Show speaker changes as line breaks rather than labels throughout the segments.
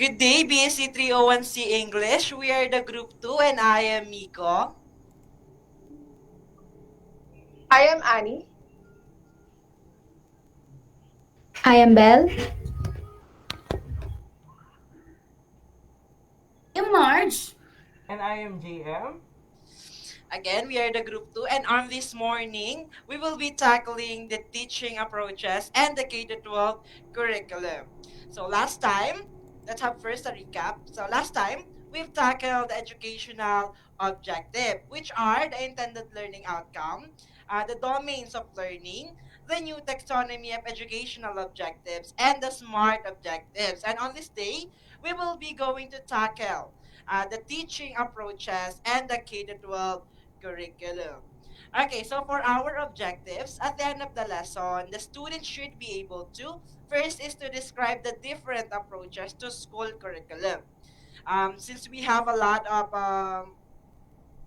Good day, BSC 301C English. We are the group 2 and I am Miko.
I am Annie.
I am Belle.
I'm Marge.
And I am JM.
Again, we are the group 2 and on this morning, we will be tackling the teaching approaches and the K-12 curriculum. So last time, let's have first a recap. So last time, we've tackled the educational objective, which are the intended learning outcome, the domains of learning, the new taxonomy of educational objectives, and the SMART objectives. And on this day, we will be going to tackle the teaching approaches and the K-12 curriculum. Okay, so for our objectives, at the end of the lesson, the students should be able to first is to describe the different approaches to school curriculum. Since we have a lot of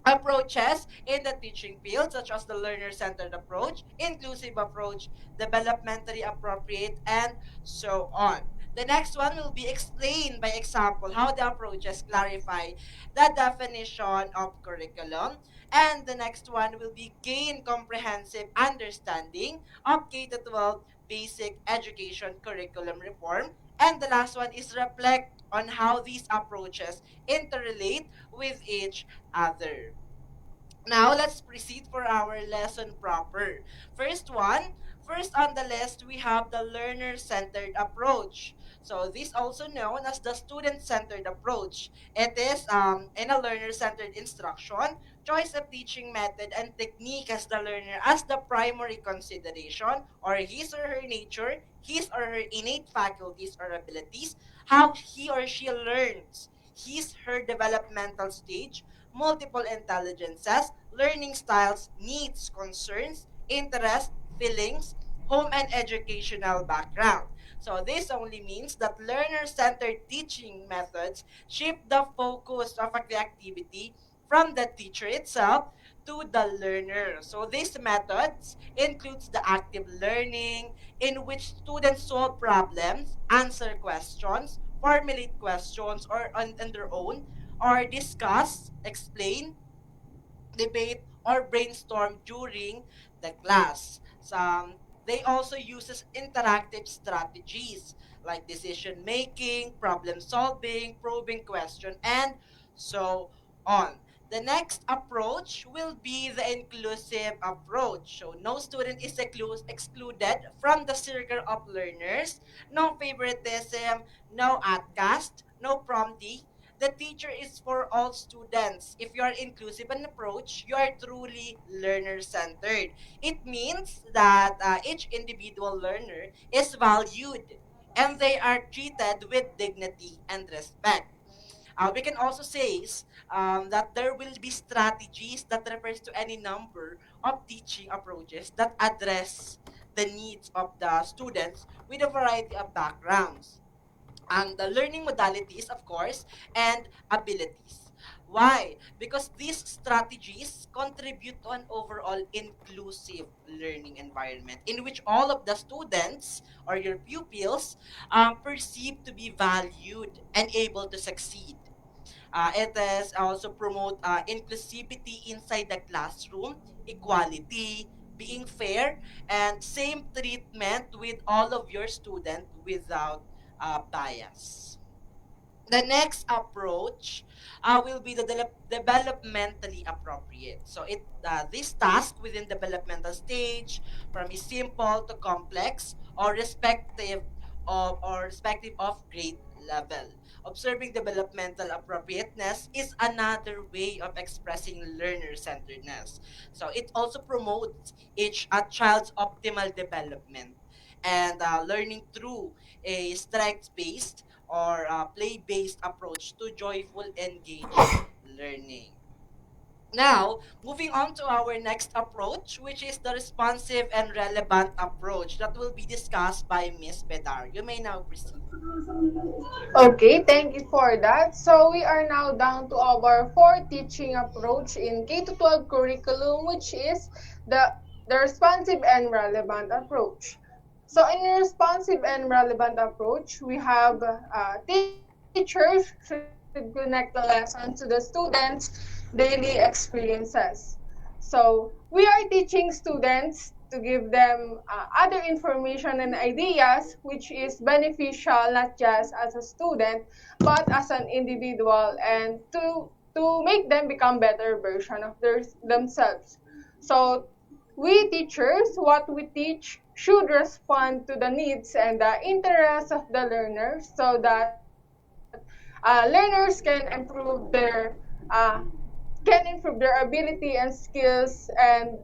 approaches in the teaching field, such as the learner-centered approach, inclusive approach, developmentally appropriate, and so on. The next one will be explained by example how the approaches clarify the definition of curriculum. And the next one will be gain comprehensive understanding of K-12 basic education curriculum reform. And the last one is reflect on how these approaches interrelate with each other. Now, let's proceed for our lesson proper. First one, first on the list, we have the learner-centered approach. So, this also known as the student-centered approach. It is in a learner-centered instruction, choice of teaching method and technique as the learner as the primary consideration, or his or her nature, his or her innate faculties or abilities, how he or she learns, his her developmental stage, multiple intelligences, learning styles, needs, concerns, interests, feelings, home and educational background. So this only means that learner-centered teaching methods shift the focus of the activity from the teacher itself to the learner. So these methods includes the active learning in which students solve problems, answer questions, formulate questions or on their own, or discuss, explain, debate, or brainstorm during the class. They also uses interactive strategies like decision making, problem solving, probing question, and so on. The next approach will be the inclusive approach. So no student is excluded from the circle of learners, no favoritism, no outcast, no prompting. The teacher is for all students. If you are inclusive in approach, you are truly learner-centered. It means that each individual learner is valued and they are treated with dignity and respect. We can also say that there will be strategies that refers to any number of teaching approaches that address the needs of the students with a variety of backgrounds and the learning modalities, of course, and abilities. Why? Because these strategies contribute to an overall inclusive learning environment in which all of the students or your pupils perceive to be valued and able to succeed. It is also promote inclusivity inside the classroom, equality, being fair, and same treatment with all of your students without bias. The next approach will be the developmentally appropriate. So this task within developmental stage from is simple to complex or respective of grade level. Observing developmental appropriateness is another way of expressing learner centeredness. So it also promotes each a child's optimal development and learning through a strengths based or play-based approach to joyful, engaged learning. Now, moving on to our next approach, which is the responsive and relevant approach that will be discussed by Miss Bedar. You may now proceed.
Okay, thank you for that. So we are now down to our fourth teaching approach in K-12 curriculum, which is the responsive and relevant approach. So in a responsive and relevant approach, we have teaching teachers should connect the lesson to the students' daily experiences. So we are teaching students to give them other information and ideas which is beneficial not just as a student but as an individual and to make them become better version of themselves. So we teachers, what we teach should respond to the needs and the interests of the learners so that learners uh, can improve their ability and skills and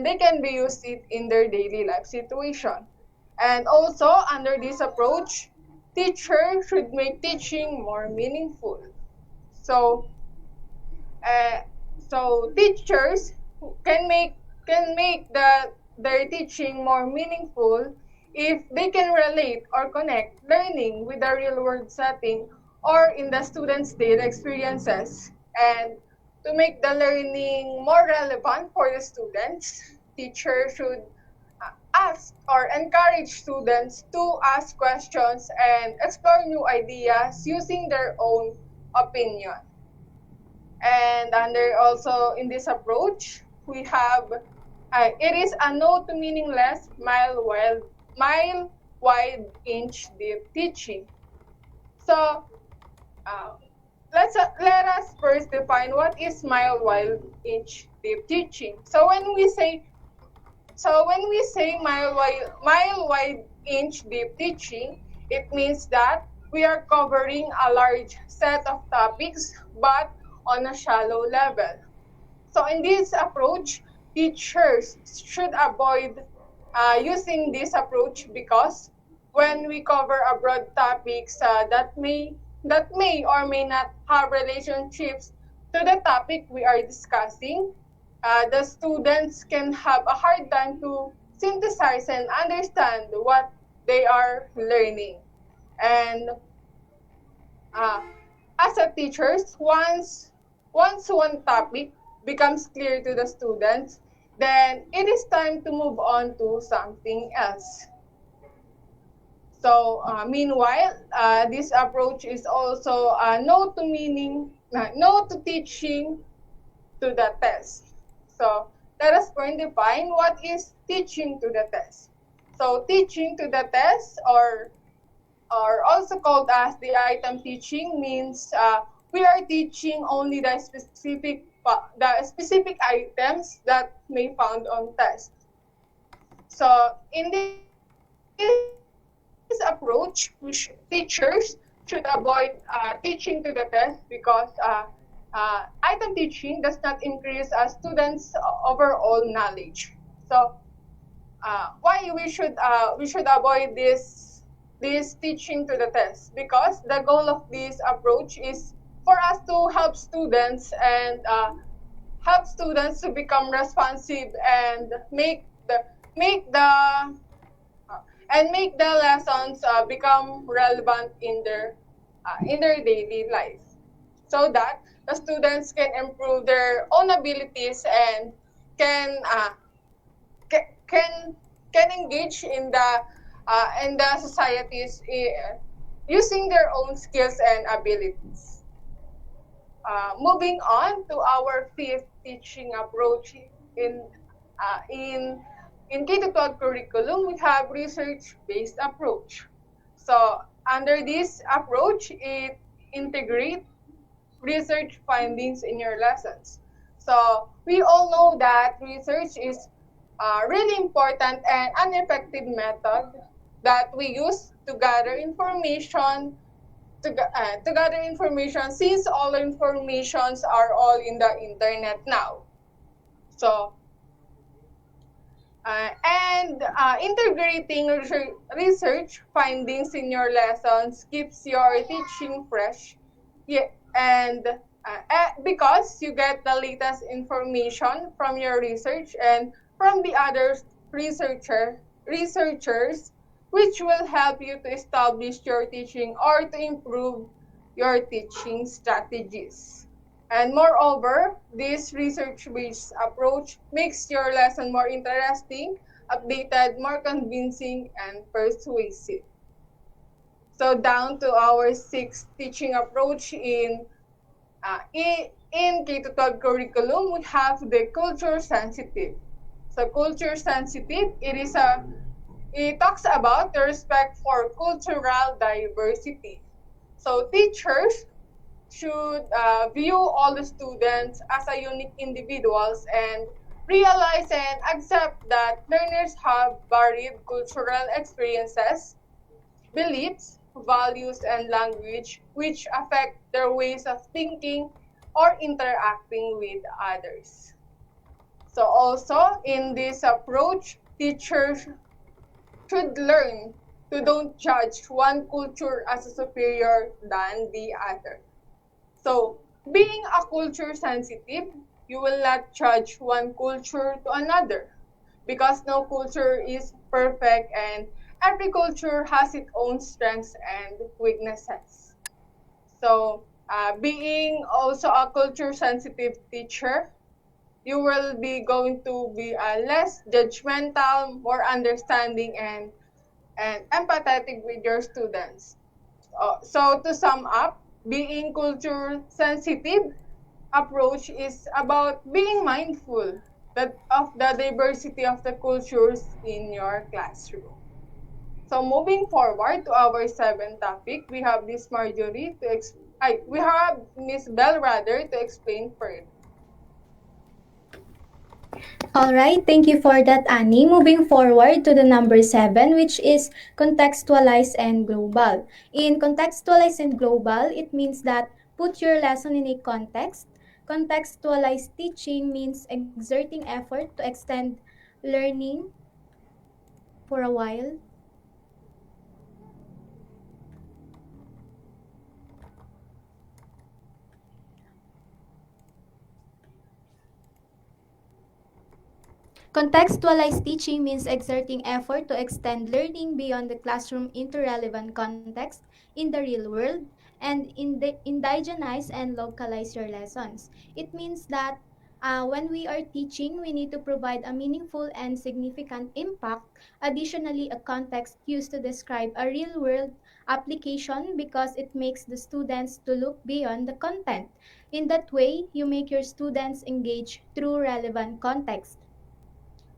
they can be used it in their daily life situation. And also under this approach, teachers should make teaching more meaningful. So uh, so teachers can make their teaching more meaningful if they can relate or connect learning with the real world setting or in the students' daily experiences. And to make the learning more relevant for the students, teachers should ask or encourage students to ask questions and explore new ideas using their own opinion. And under also in this approach, we have it is a no to meaningless mile wide inch deep teaching. So uh, let us first define what is mile wide inch deep teaching. So when we say mile wide inch deep teaching, it means that we are covering a large set of topics but on a shallow level. So in this approach, teachers should avoid using this approach because when we cover a broad topics that may or may not have relationships to the topic we are discussing, the students can have a hard time to synthesize and understand what they are learning. And uh, as a teachers, once one topic becomes clear to the students, then it is time to move on to something else. So meanwhile, this approach is also no to teaching to the test. So let us first define what is teaching to the test. So teaching to the test or also called as the item teaching means we are teaching only the specific items that may found on test. So in this approach, teachers should avoid teaching to the test because item teaching does not increase a student's overall knowledge. So why we should avoid this teaching to the test because the goal of this approach is for us to help students to become responsive and make the lessons become relevant in their daily life so that the students can improve their own abilities and can can can engage in the societies using their own skills and abilities. Moving on to our fifth teaching approach in uh, in in K to 12 curriculum, we have research-based approach. So under this approach, it integrates research findings in your lessons. So we all know that research is a really important and an effective method that we use to gather information since all informations are all in the internet now. So and integrating research findings in your lessons keeps your teaching fresh. Yeah, and because you get the latest information from your research and from the other researchers, which will help you to establish your teaching or to improve your teaching strategies. And moreover, this research-based approach makes your lesson more interesting, updated, more convincing, and persuasive. So down to our sixth teaching approach in K-12 curriculum, we have the culture sensitive. So culture sensitive, it talks about the respect for cultural diversity. So teachers should view all the students as a unique individuals and realize and accept that learners have varied cultural experiences, beliefs, values, and language which affect their ways of thinking or interacting with others. So also in this approach, teachers should learn to don't judge one culture as superior than the other. So, being a culture sensitive, you will not judge one culture to another because no culture is perfect and every culture has its own strengths and weaknesses. So, being also a culture sensitive teacher, you will be going to be less judgmental, more understanding, and empathetic with your students. So to sum up, being culture sensitive approach is about being mindful of the diversity of the cultures in your classroom. So moving forward to our seventh topic, we have Miss Marjorie we have Miss Bell rather to explain further.
All right, thank you for that, Annie. Moving forward to the number seven, which is contextualize and global. In contextualize and global, it means that put your lesson in a context. Contextualized teaching means exerting effort to extend learning for a while. Contextualized teaching means exerting effort to extend learning beyond the classroom into relevant context in the real world and indigenize and localize your lessons. It means that when we are teaching, we need to provide a meaningful and significant impact. Additionally, a context used to describe a real world application because it makes the students to look beyond the content. In that way, you make your students engage through relevant context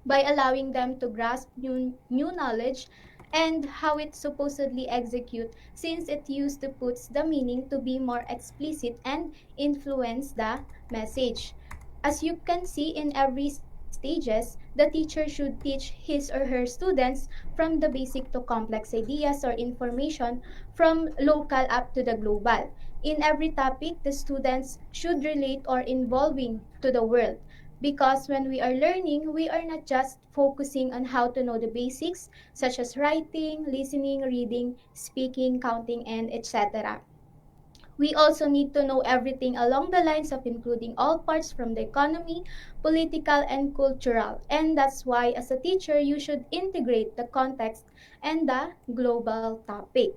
by allowing them to grasp new knowledge and how it supposedly execute since it used to puts the meaning to be more explicit and influence the message. As you can see in every stages, the teacher should teach his or her students from the basic to complex ideas or information from local up to the global. In every topic, the students should relate or involving to the world because when we are learning, we are not just focusing on how to know the basics such as writing, listening, reading, speaking, counting, and etc. We also need to know everything along the lines of including all parts from the economy, political, and cultural. And that's why, as a teacher, you should integrate the context and the global topic.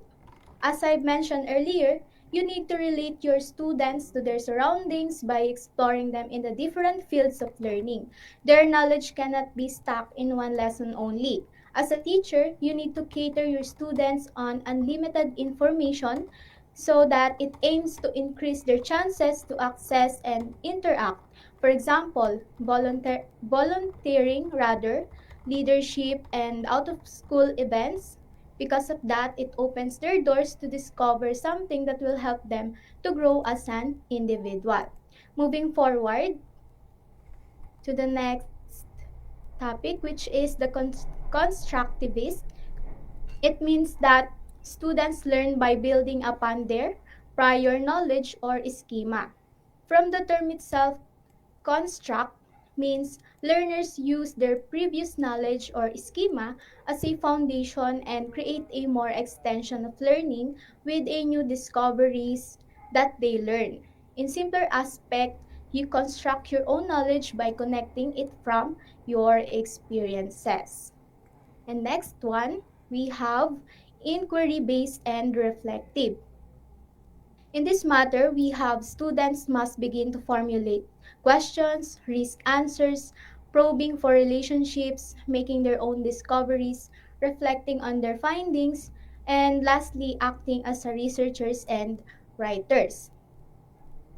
As I mentioned earlier, you need to relate your students to their surroundings by exploring them in the different fields of learning. Their knowledge cannot be stuck in one lesson only. As a teacher, you need to cater your students on unlimited information so that it aims to increase their chances to access and interact. For example, volunteering rather, leadership and out of school events. Because of that, it opens their doors to discover something that will help them to grow as an individual. Moving forward to the next topic, which is the constructivist. It means that students learn by building upon their prior knowledge or schema. From the term itself, construct means learners use their previous knowledge or schema as a foundation and create a more extension of learning with a new discoveries that they learn. In simpler aspect, you construct your own knowledge by connecting it from your experiences. And next one, we have inquiry based and reflective. In this matter, we have students must begin to formulate questions, risk answers, probing for relationships, making their own discoveries, reflecting on their findings, And lastly, acting as a researchers and writers.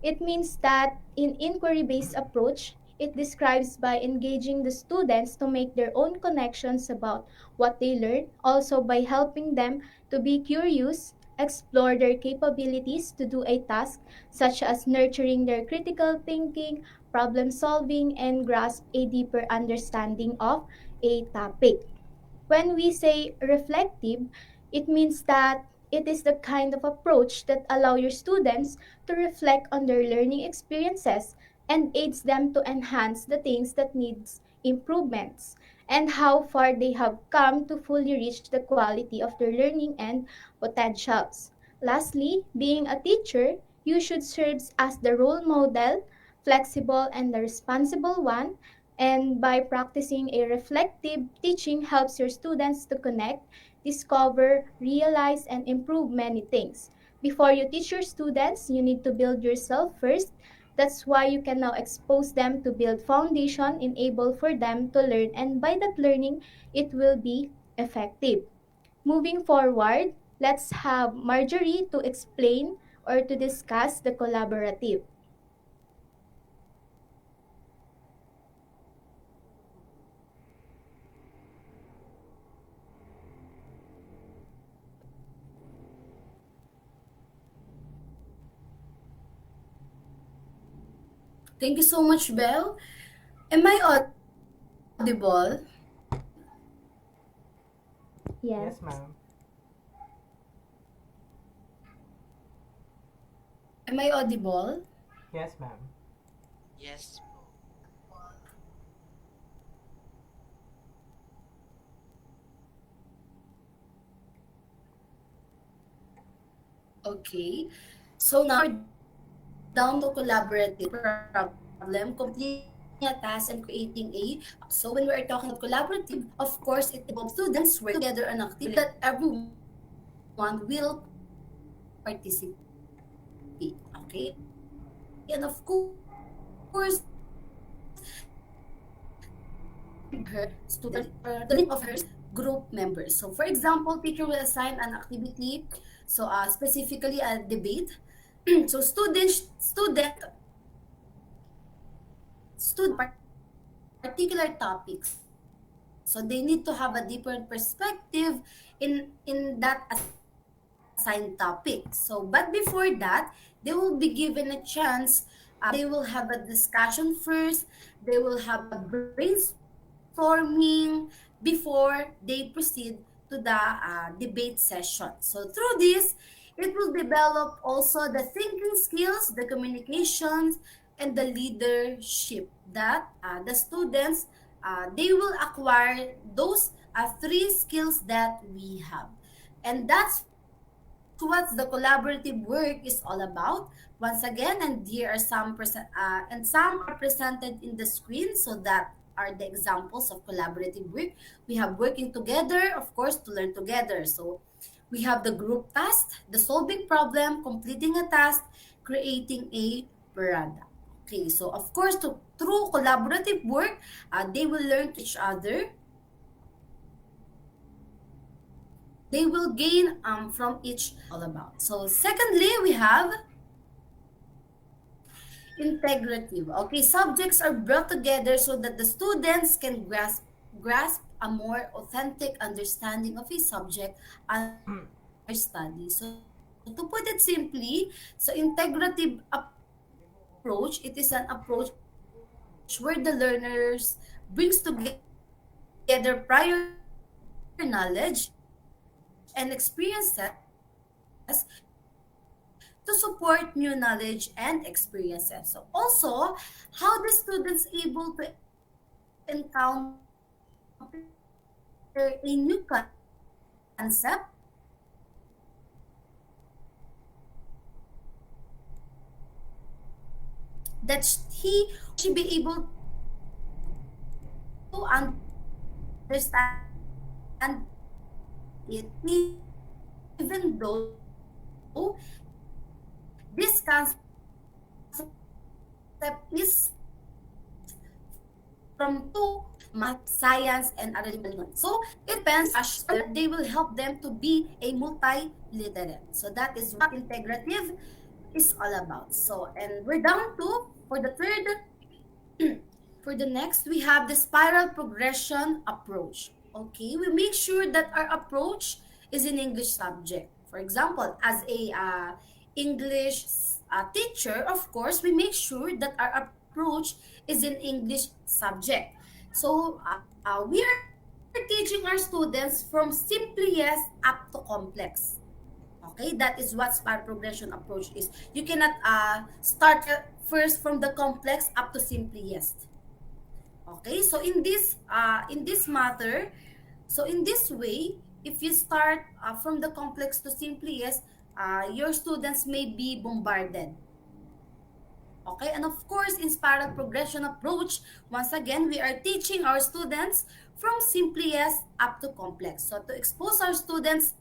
It means that in inquiry-based approach, it describes by engaging the students to make their own connections about what they learn, also by helping them to be curious, explore their capabilities to do a task such as nurturing their critical thinking, problem solving, and grasp a deeper understanding of a topic. When we say reflective, it means that it is the kind of approach that allow your students to reflect on their learning experiences and aids them to enhance the things that needs improvements and how far they have come to fully reach the quality of their learning and potentials. Lastly, being a teacher, you should serve as the role model, flexible and the responsible one, and by practicing a reflective teaching helps your students to connect, discover, realize, and improve many things. Before you teach your students, you need to build yourself first. That's why you can now expose them to build foundation, enable for them to learn, and by that learning, it will be effective. Moving forward, let's have Marjorie to explain or to discuss the collaborative.
Thank you so much, Belle. Am I audible?
Yes,
Yes.
ma'am.
Am I audible?
Yes, ma'am.
Yes po.
Okay. So now we're down to collaborative problem, completing a task and creating a. So when we are talking about collaborative, of course, it involves students working together on activities that everyone will participate. Okay, and of course, the learning objectives are defined by the learning of her group members. So, for example, teacher will assign an activity, so specifically a debate. So students work on a particular topic. So they need to have a different perspective in that assigned topic. So but before that, they will be given a chance. They will have a discussion first. They will have a brainstorming before they proceed to the debate session. So through this, it will develop also the thinking skills, the communications, and the leadership that the students they will acquire those three skills that we have. And that's what the collaborative work is all about. Once again, and here are some are presented in the screen. So that are the examples of collaborative work. We have working together, of course, to learn together. So we have the group task, the solving problem, completing a task, creating a product. Okay, so of course, through collaborative work, they will learn to support each other. They will gain from each other. So that's what it's all about. So secondly, we have integrative. Okay, subjects are brought together so that the students can grasp a more authentic understanding of a subject under study. So to put it simply, so integrative approach, it is an approach where the learners brings together prior knowledge and experiences to support new knowledge and experiences to support new knowledge and experiences. So also, how the students able to encounter a new concept that she or he will be able to understand it even though this concept is from two completely different perspectives. science, and other limited. So it depends on each student. They will help them to be a multi-literate. So that is what integrative is all about. So, and we're down to, for the third, for the next, we have the spiral progression approach. Okay, we make sure that our approach is in English subject. For example, as a English teacher, of course, we make sure that our approach is in English subject. So we are teaching our students from simplest up to complex. Okay, that is what spiral progression approach is. You cannot start first from the complex up to simplest. Okay, so in this way, if you start from the complex to simplest, your students may be bombarded. Okay, and of course, in spiral progression approach, once again, we are teaching our students from simplest up to complex. So to expose our students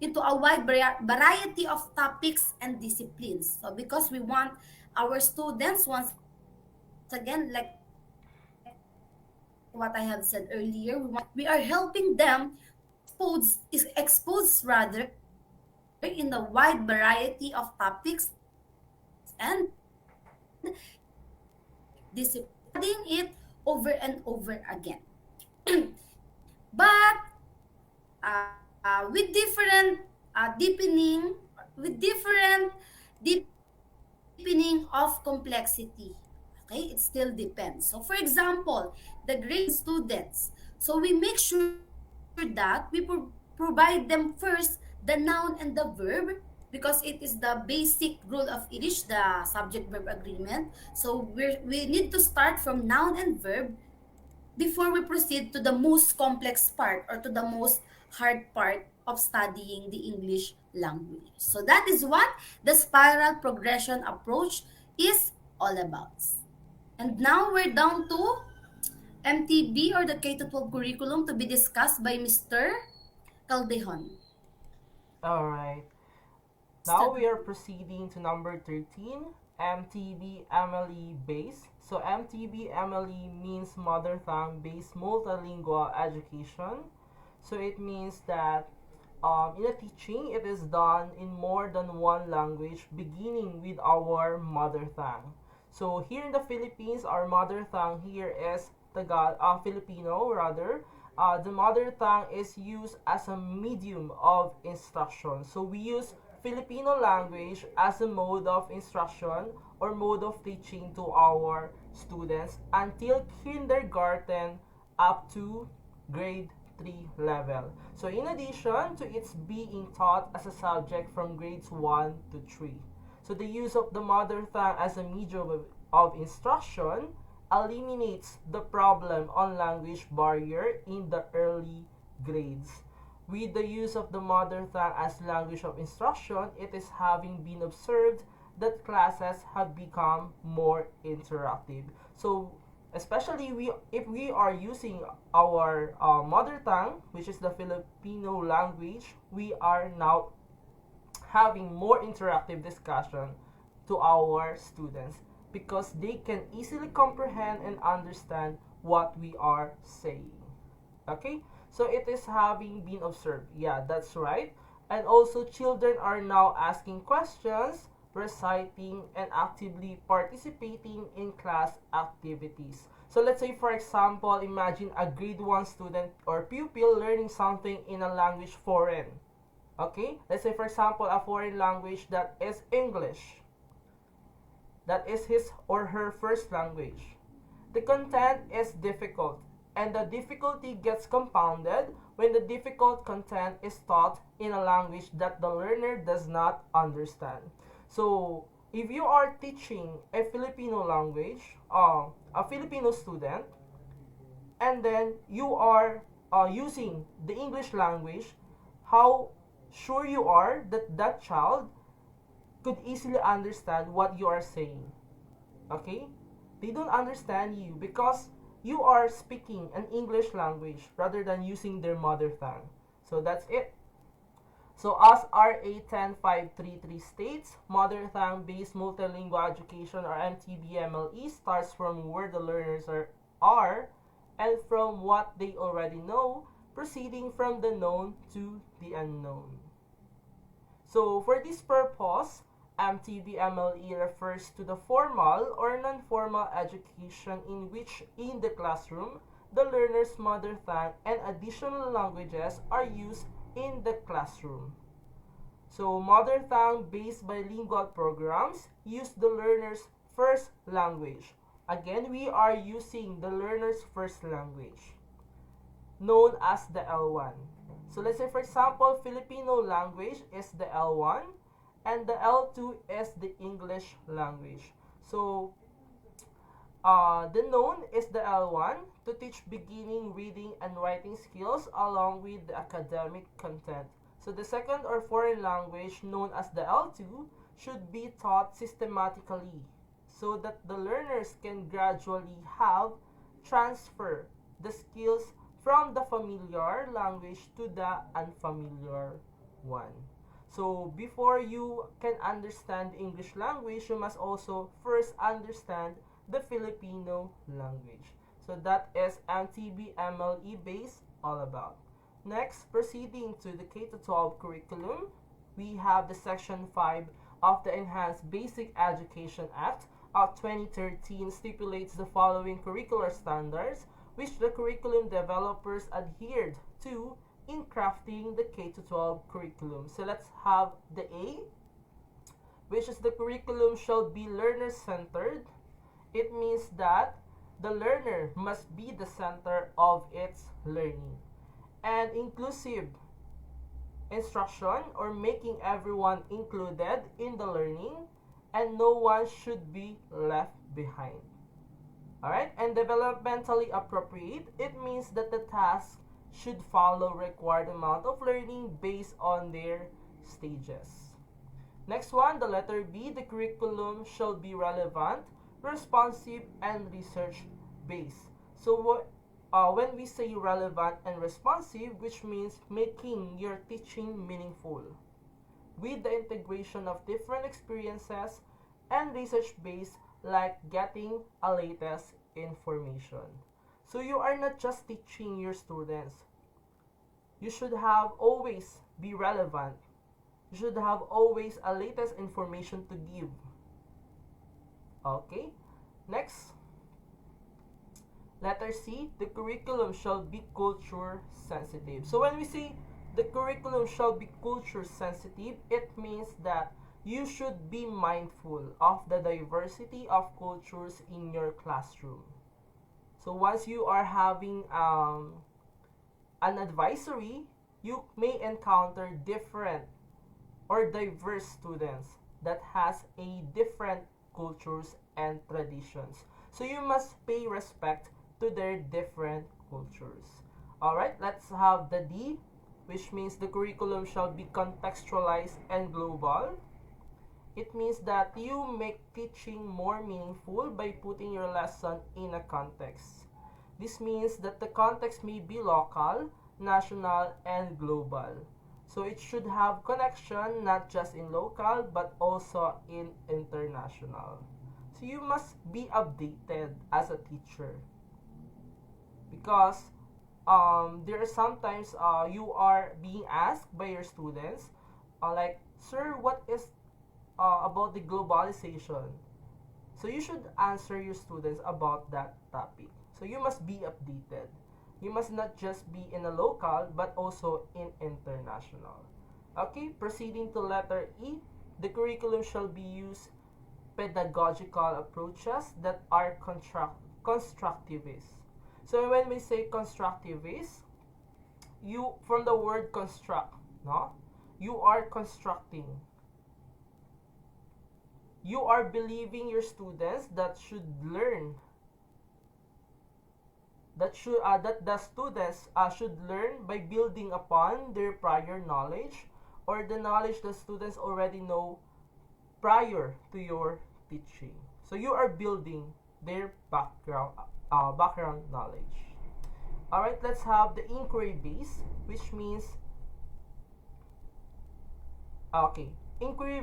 into a wide variety of topics and disciplines. So because we want our students, once again, like what I have said earlier, we are helping them to expose rather in a wide variety of topics and disciplines. So we are studying it over and over again. But with different deepening of complexity. Okay, it still depends. So for example, the grade 7 students. So we make sure that we provide them first the noun and the verb, because it is the basic rule of English, the subject verb agreement. So we need to start from noun and verb before we proceed to the most complex part or to the most hard part of studying the English language. So that is what the spiral progression approach is all about. And now we're down to MTB, or the K-12 curriculum, to be discussed by Mr. Caldejon.
Alright.
Mr.
Now we are proceeding to number 13, MTB MLE base. So MTB MLE means Mother Tongue Based Multilingual Education. So it means that in a teaching, it is done in more than one language, beginning with our mother tongue. So here in the Philippines, our mother tongue here is Filipino rather. The mother tongue is used as a medium of instruction. So we use Filipino language as a mode of instruction or mode of teaching to our students until kindergarten up to grade 3 level. So in addition to its being taught as a subject from grades 1 to 3. So the use of the mother tongue as a medium of instruction eliminates the problem on language barrier in the early grades. With the use of the mother tongue as language of instruction, it is having been observed that classes have become more interactive. So especially if we are using our mother tongue, which is the Filipino language, we are now having more interactive discussion to our students because they can easily comprehend and understand what we are saying. Okay, so it is having been observed. Yeah, that's right. And also children are now asking questions, reciting, and actively participating in class activities. So let's say, for example, imagine a grade 1 student or pupil learning something in a language foreign. Okay, let's say, for example, a foreign language that is English. That is his or her first language. The content is difficult, and the difficulty gets compounded when the difficult content is taught in a language that the learner does not understand. So, if you are teaching a Filipino language, a Filipino student, and then you are using the English language, how sure you are that that child could easily understand what you are saying. Okay? They don't understand you because you are speaking an English language rather than using their mother tongue. So that's it. So as RA 10533 states, mother tongue based multilingual education or MTBMLE starts from where the learners are and from what they already know, proceeding from the known to the unknown. So for this purpose, MTBMLE refers to the formal or non-formal education in which in the classroom, the learner's mother tongue and additional languages are used in the classroom. So mother tongue based bilingual programs use the learner's first language. Again, we are using the learner's first language, known as the L1. So let's say for example, Filipino language is the L1 and the L2 is the English language. So the known is the L1 to teach beginning reading and writing skills along with the academic content. So the second or foreign language known as the L2 should be taught systematically so that the learners can gradually have transfer the skills from the familiar language to the unfamiliar one. So before you can understand the English language, you must also first understand the Filipino language. So that is MTB MLE base all about. Next, proceeding to the K-12 curriculum, we have the Section 5 of the Enhanced Basic Education Act of 2013 stipulates the following curricular standards which the curriculum developers adhered to in crafting the K-12 curriculum. So let's have the A, which is the curriculum shall be learner-centered. It means that the learner must be the center of its learning. And inclusive instruction or making everyone included in the learning and no one should be left behind. Alright, and developmentally appropriate, it means that the task should follow required amount of learning based on their stages. Next one, the letter B, the curriculum shall be relevant, responsive, and research-based. So when we say relevant and responsive, which means making your teaching meaningful, with the integration of different experiences and research-based like getting a latest information. So you are not just teaching your students. You should have always be relevant. You should have always a latest information to give. Okay? Next. Letter C, the curriculum shall be culture sensitive. So when we say the curriculum shall be culture sensitive, it means that you should be mindful of the diversity of cultures in your classroom. So once you are having an advisory, you may encounter different or diverse students that has a different cultures and traditions. So you must pay respect to their different cultures. Alright, let's have the D, which means the curriculum shall be contextualized and global. It means that you make teaching more meaningful by putting your lesson in a context. This means that the context may be local, national, and global. So it should have connection not just in local but also in international. So you must be updated as a teacher because there are sometimes you are being asked by your students like, sir, what is about the globalization? So you should answer your students about that topic. So you must be updated. You must not just be in a local but also in international. Okay, proceeding to letter E, the curriculum shall be used pedagogical approaches that are constructivist. So when we say constructivist, you from the word construct, no? You are constructing. You are believing your students that should learn that the students should learn by building upon their prior knowledge or the knowledge the students already know prior to your teaching. So you are building their background knowledge. All right, let's have the inquiry base, which means inquiry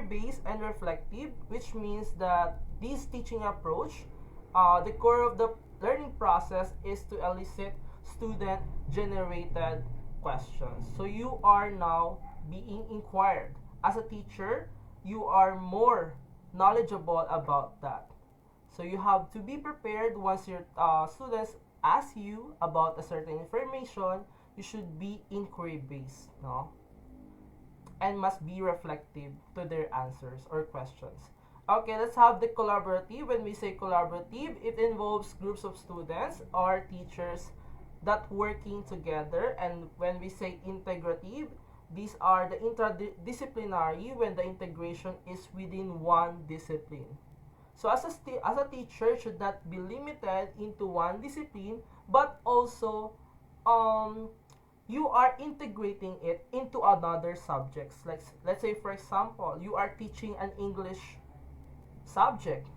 based and reflective, which means that this teaching approach, the core of the learning process is to elicit student generated questions. So you are now being inquired. As a teacher, you are more knowledgeable about that. So you have to be prepared once your students ask you about a certain information, you should be inquiry based, no? And must be reflective to their answers or questions. Okay, let's have the collaborative. When we say collaborative, it involves groups of students or teachers that working together. And when we say integrative, these are the interdisciplinary when the integration is within one discipline. So as a teacher should not be limited into one discipline, but also um you are integrating it into another subjects. Like let's say for example, you are teaching an English subject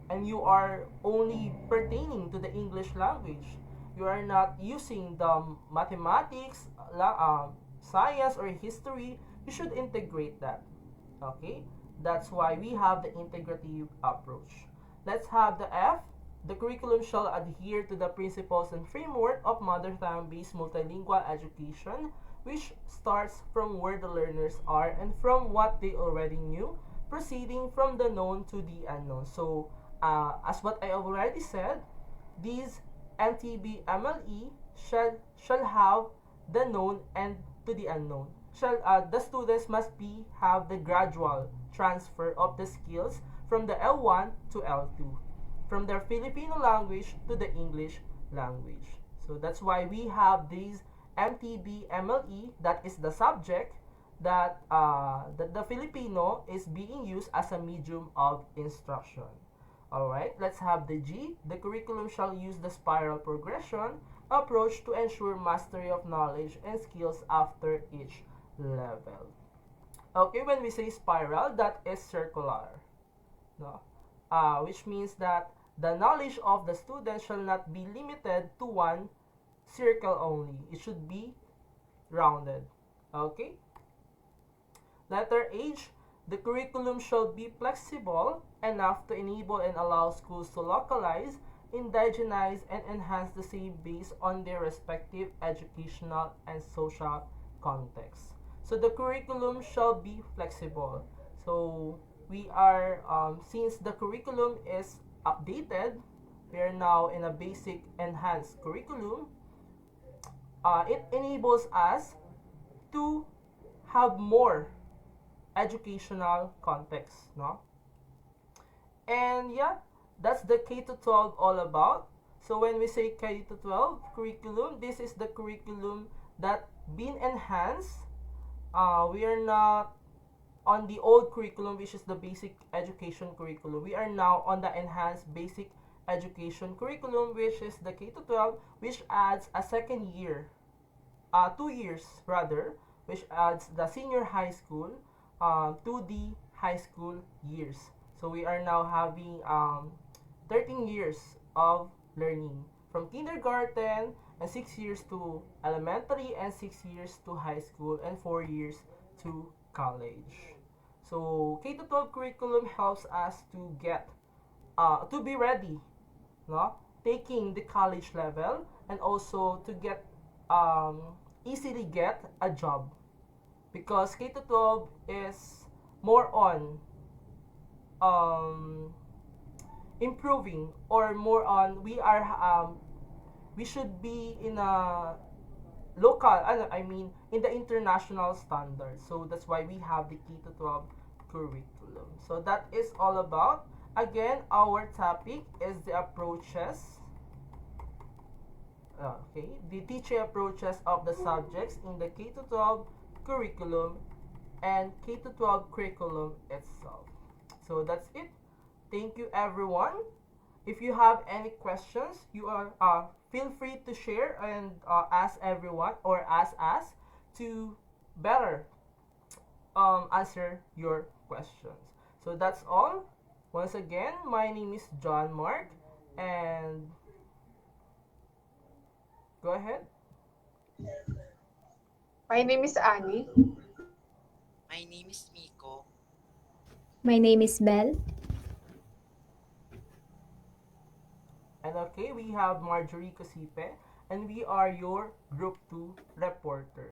and you are only pertaining to the English language. You are not using the mathematics, science or history. You should integrate that. Okay? That's why we have the integrative approach. Let's have the F. The curriculum shall adhere to the principles and framework of mother tongue based multilingual education, which starts from where the learners are and from what they already knew, proceeding from the known to the unknown. So, as what I already said, these MTB MLE shall have the known and to the unknown. The students must be have the gradual transfer of the skills from the L1 to L2, from their Filipino language to the English language. So that's why we have these MTB MLE, that is the subject that the Filipino is being used as a medium of instruction. Alright, let's have the G. The curriculum shall use the spiral progression approach to ensure mastery of knowledge and skills after each level. Okay, when we say spiral, that is circular. No? Which means that the knowledge of the student shall not be limited to one circle only. It should be rounded. Okay? Letter H, the curriculum shall be flexible enough to enable and allow schools to localize, indigenize, and enhance the same based on their respective educational and social context. So the curriculum shall be flexible. So we are, since the curriculum is updated, we are now in a basic enhanced curriculum. It enables us to have more educational context, no? And yeah, that's the K to 12 all about. So when we say K to 12 curriculum, this is the curriculum that been enhanced. We are not on the old curriculum, which is the basic education curriculum. We are now on the enhanced basic education curriculum, which is the K to 12, which adds a second year, 2 years rather, which adds the senior high school to the high school years. So we are now having 13 years of learning from kindergarten and 6 years to elementary and 6 years to high school and 4 years to college. So K to 12 curriculum helps us to get to be ready, no, taking the college level and also to get um, easily get a job because K to 12 is more on um, improving or more on we should be in a local I mean in the international standard. So that's why we have the K to 12 curriculum. So that is all about. Again, our topic is the approaches, okay, the teaching approaches of the subjects in the K to 12 curriculum and K to 12 curriculum itself. So that's it. Thank you everyone. If you have any questions, you are feel free to share and ask everyone or ask us to better answer your questions. So that's all. Once again, my name is John Mark and go ahead.
My name is Annie.
My name is Miko.
My name is Belle.
And okay, we have Marjorie Cosipe, and we are your Group 2 reporter.